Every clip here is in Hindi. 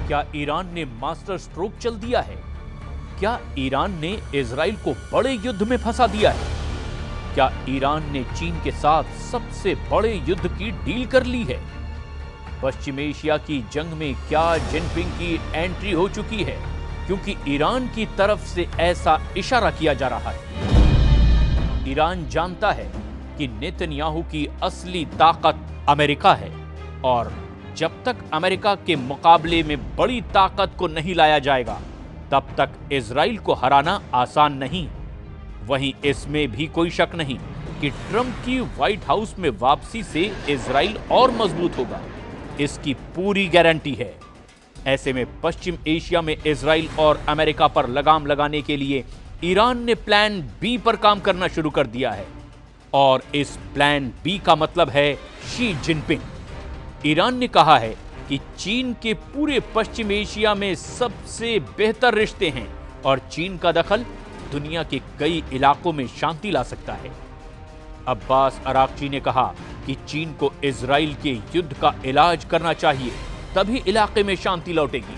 क्या ईरान ने मास्टर स्ट्रोक चल दिया है? क्या ईरान ने इजराइल को बड़े युद्ध में फंसा दिया है? क्या ईरान ने चीन के साथ सबसे बड़े युद्ध की डील कर ली है? पश्चिम एशिया की जंग में क्या जिनपिंग की एंट्री हो चुकी है, क्योंकि ईरान की तरफ से ऐसा इशारा किया जा रहा है। ईरान जानता है कि नेतन्याहू की असली ताकत अमेरिका है और जब तक अमेरिका के मुकाबले में बड़ी ताकत को नहीं लाया जाएगा तब तक इजराइल को हराना आसान नहीं। वहीं इसमें भी कोई शक नहीं कि ट्रंप की व्हाइट हाउस में वापसी से इजराइल और मजबूत होगा, इसकी पूरी गारंटी है। ऐसे में पश्चिम एशिया में इजराइल और अमेरिका पर लगाम लगाने के लिए ईरान ने प्लान बी पर काम करना शुरू कर दिया है और इस प्लान बी का मतलब है शी जिनपिंग। ईरान ने कहा है कि चीन के पूरे पश्चिम एशिया में सबसे बेहतर रिश्ते हैं और चीन का दखल दुनिया के कई इलाकों में शांति ला सकता है। अब्बास अराक्ची ने कहा कि चीन को इजराइल के युद्ध का इलाज करना चाहिए, तभी इलाके में शांति लौटेगी।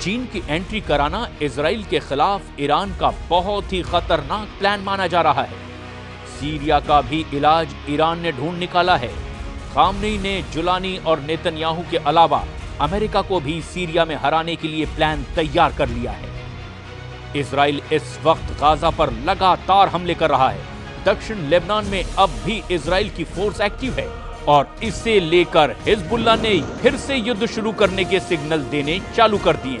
चीन की एंट्री कराना इजराइल के खिलाफ ईरान का बहुत ही खतरनाक प्लान माना जा रहा है। सीरिया का भी इलाज ईरान ने ढूंढ निकाला है। खामनेई ने जुलानी और नेतन्याहू के अलावा अमेरिका को भी सीरिया में हराने के लिए प्लान तैयार कर लिया है। इजराइल इस वक्त गाजा पर लगातार हमले कर रहा है। दक्षिण लेबनान में अब भी इजराइल की फोर्स एक्टिव है और इसे लेकर हिजबुल्लाह ने फिर से युद्ध शुरू करने के सिग्नल देने चालू कर दिए।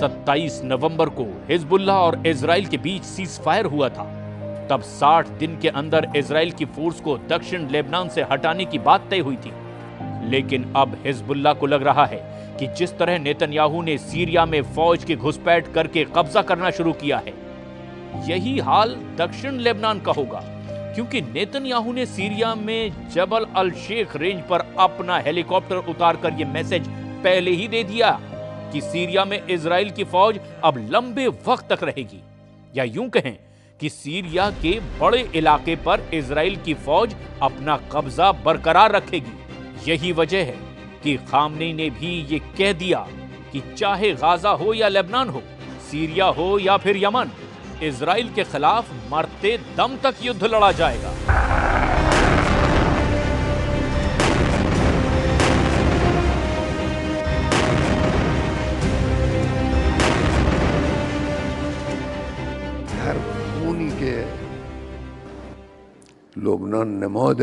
27 नवंबर को हिजबुल्लाह और इजराइल के बीच सीज फायर हुआ था। तब 60 दिन के अंदर इजराइल की फोर्स को दक्षिण लेबनान से हटाने की बात तय हुई थी। लेकिन अब हिजबुल्लाह को लग रहा है कि जिस तरह नेतन्याहू ने सीरिया में फौज की घुसपैठ करके कब्जा करना शुरू किया है, यही हाल दक्षिण लेबनान का होगा, क्योंकि नेतन्याहू ने सीरिया में जबल अल शेख रेंज पर अपना हेलीकॉप्टर उतारकर यह मैसेज पहले ही दे दिया कि सीरिया में इजराइल की फौज अब लंबे वक्त तक रहेगी, या यूं कहें कि सीरिया के बड़े इलाके पर इजराइल की फौज अपना कब्जा बरकरार रखेगी। यही वजह है कि खामनेई ने भी ये कह दिया कि चाहे गाजा हो या लेबनान हो, सीरिया हो या फिर यमन, इजराइल के खिलाफ मरते दम तक युद्ध लड़ा जाएगा। हर खूनी के लबनान नमाद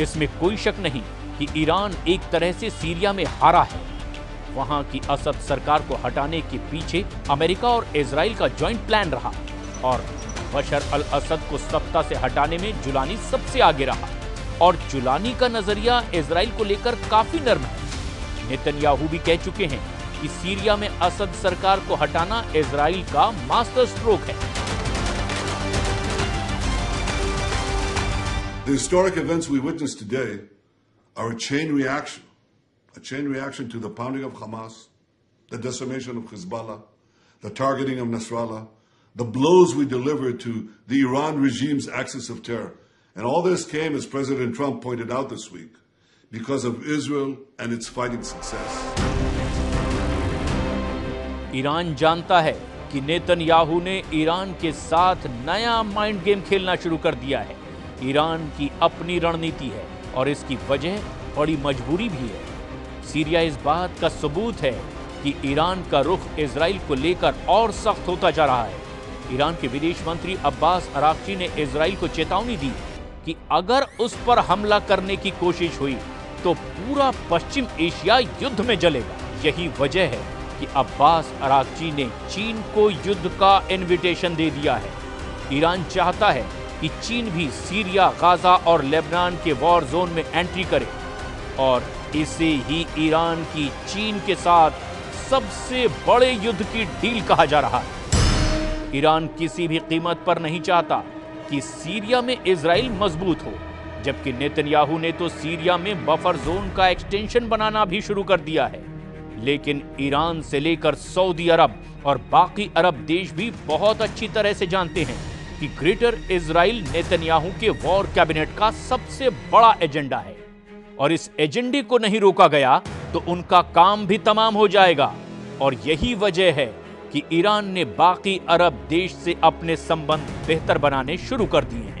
इसमें कोई शक नहीं कि ईरान एक तरह से सीरिया में हारा है। वहां की असद सरकार को हटाने के पीछे अमेरिका और इजराइल का जॉइंट प्लान रहा और बशर अल असद को सत्ता से हटाने में जुलानी सबसे आगे रहा और जुलानी का नजरिया इजराइल को लेकर काफी नर्म है। नेतन्याहू भी कह चुके हैं कि सीरिया में असद सरकार को हटाना इजराइल का मास्टर स्ट्रोक है। The historic events we witnessed today are a chain reaction to the pounding of Hamas, the decimation of Hezbollah, the targeting of Nasrallah, the blows we delivered to the Iran regime's axis of terror. And all this came, as President Trump pointed out this week, because of Israel and its fighting success. Iran जानता है कि नेतन्याहू ने ईरान के साथ नया माइंड गेम खेलना शुरू कर दिया है। ईरान की अपनी रणनीति है और इसकी वजह बड़ी मजबूरी भी है। सीरिया इस बात का सबूत है कि ईरान का रुख इजराइल को लेकर और सख्त होता जा रहा है। ईरान के विदेश मंत्री अब्बास अराक्ची ने इजराइल को चेतावनी दी कि अगर उस पर हमला करने की कोशिश हुई तो पूरा पश्चिम एशिया युद्ध में जलेगा। यही वजह है कि अब्बास अराक्ची ने चीन को युद्ध का इनविटेशन दे दिया है। ईरान चाहता है कि चीन भी सीरिया, गाजा और लेबनान के वॉर जोन में एंट्री करे और इसे ही ईरान की चीन के साथ सबसे बड़े युद्ध की डील कहा जा रहा है। ईरान किसी भी कीमत पर नहीं चाहता कि सीरिया में इजराइल मजबूत हो, जबकि नेतन्याहू ने तो सीरिया में बफर जोन का एक्सटेंशन बनाना भी शुरू कर दिया है। लेकिन ईरान से लेकर सऊदी अरब और बाकी अरब देश भी बहुत अच्छी तरह से जानते हैं कि ग्रेटर इजराइल नेतन्याहू के वॉर कैबिनेट का सबसे बड़ा एजेंडा है और इस एजेंडे को नहीं रोका गया तो उनका काम भी तमाम हो जाएगा। और यही वजह है कि ईरान ने बाकी अरब देश से अपने संबंध बेहतर बनाने शुरू कर दिए हैं।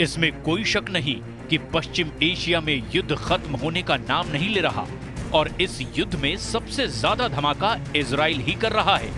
इसमें कोई शक नहीं कि पश्चिम एशिया में युद्ध खत्म होने का नाम नहीं ले रहा और इस युद्ध में सबसे ज्यादा धमाका इजराइल ही कर रहा है,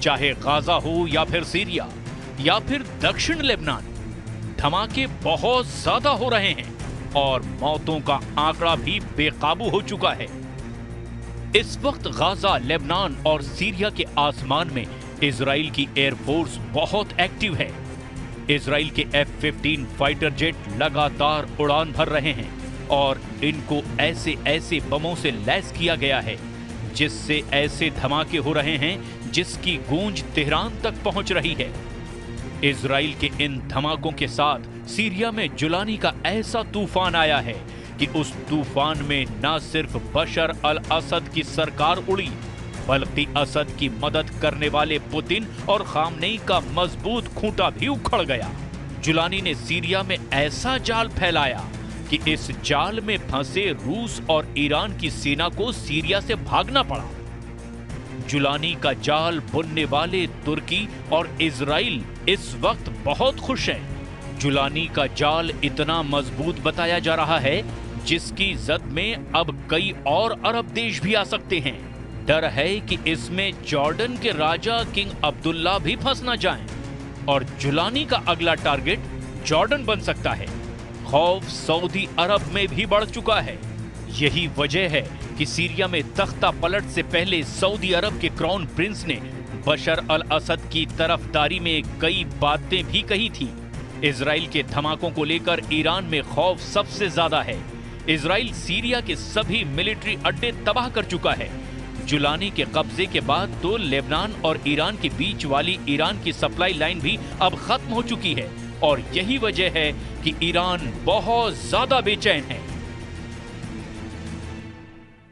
चाहे गाजा हो या फिर सीरिया या फिर दक्षिण लेबनान। धमाके बहुत ज्यादा हो रहे हैं और मौतों का आंकड़ा भी बेकाबू हो चुका है। इस वक्त गाजा, लेबनान और सीरिया के आसमान में इजराइल की एयरफोर्स बहुत एक्टिव है। इजराइल के F-15 फाइटर जेट लगातार उड़ान भर रहे हैं और इनको ऐसे ऐसे बमों से लैस किया गया है जिससे ऐसे धमाके हो रहे हैं जिसकी गूंज तेहरान तक पहुंच रही है। इजराइल के इन धमाकों के साथ सीरिया में जुलानी का ऐसा तूफान आया है कि उस तूफान में न सिर्फ बशर अल असद की सरकार उड़ी बल्कि असद की मदद करने वाले पुतिन और खामनेई का मजबूत खूंटा भी उखड़ गया। जुलानी ने सीरिया में ऐसा जाल फैलाया कि इस जाल में फंसे रूस और ईरान की सेना को सीरिया से भागना पड़ा। जुलानी का जाल बुनने वाले तुर्की और इजराइल इस वक्त बहुत खुश हैं। जुलानी का जाल इतना मजबूत बताया जा रहा है जिसकी जद में अब कई और अरब देश भी आ सकते हैं। डर है कि इसमें जॉर्डन के राजा किंग अब्दुल्ला भी फंस ना जाएं और जुलानी का अगला टारगेट जॉर्डन बन सकता है। खौफ सऊदी अरब में भी बढ़ चुका है। यही वजह है कि सीरिया में तख्ता पलट से पहले सऊदी अरब के क्राउन प्रिंस ने बशर अल असद की तरफदारी में कई बातें भी कही थी। इजराइल के धमाकों को लेकर ईरान में खौफ सबसे ज्यादा है। इजराइल सीरिया के सभी मिलिट्री अड्डे तबाह कर चुका है। जुलानी के कब्जे के बाद तो लेबनान और ईरान के बीच वाली ईरान की सप्लाई लाइन भी अब खत्म हो चुकी है और यही वजह है कि ईरान बहुत ज्यादा बेचैन है।